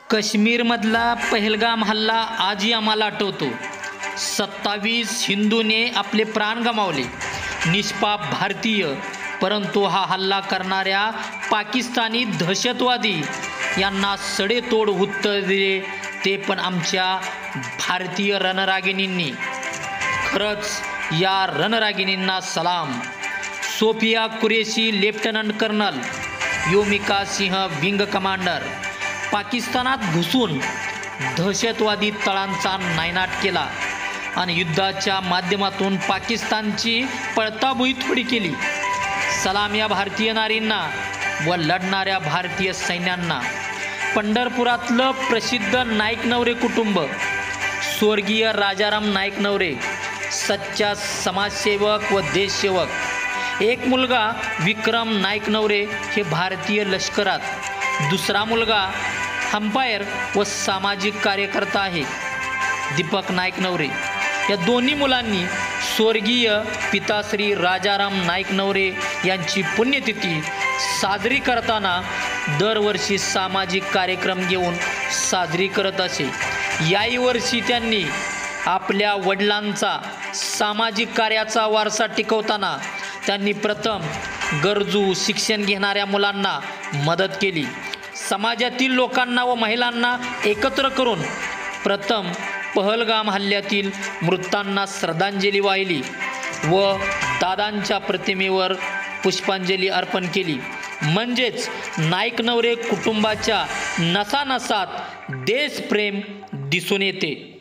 काश्मीरमधला पहलगाम हल्ला आजही आम्हाला आठवतो। 27 हिंदूने आपले प्राण गमावले, निष्पाप भारतीय। परंतु हा हल्ला करणाऱ्या पाकिस्तानी दहशतवादी यांना सडेतोड उत्तर दिले, ते पण आमच्या भारतीय रणरागिणींनी। खरंच या रणरागिणींना सलाम। सोफिया कुरेशी लेफ्टनंट कर्नल, योमिका सिंह विंग कमांडर, पाकिस्तानात घुसून दहशतवादी तळांचा नायनाट केला आणि युद्धाच्या माध्यमातून पाकिस्तानची पळताभुई थोडी केली। सलाम या भारतीय नारींना व लढणाऱ्या भारतीय सैन्यांना। पंढरपुरातलं प्रसिद्ध नाईक नवरे कुटुंब, स्वर्गीय राजाराम नाईक नवरे, सच्चा समाजसेवक व देशसेवक। एक मुलगा विक्रम नाईक नवरे हे भारतीय लष्करात, दुसरा मुलगा अंपायर व सामाजिक कार्यकर्ता आहे दीपक नाईक नवरे। या दोन्ही मुलांनी स्वर्गीय पिताश्री राजाराम नाईक नवरे यांची पुण्यतिथी साजरी करताना दरवर्षी सामाजिक कार्यक्रम घेऊन साजरी करत असे। याही वर्षी त्यांनी आपल्या वडिलांचा सामाजिक कार्याचा वारसा टिकवताना त्यांनी प्रथम गरजू शिक्षण घेणाऱ्या मुलांना मदत केली। समाजातील लोकांना व महिलांना एकत्र करून प्रथम पहलगाम हल्ल्यातील मृतांना श्रद्धांजली वाहिली व दादांच्या प्रतिमेवर पुष्पांजली अर्पण केली। म्हणजेच नाईक नवरे कुटुंबाच्या नसानसात देशप्रेम दिसून येते।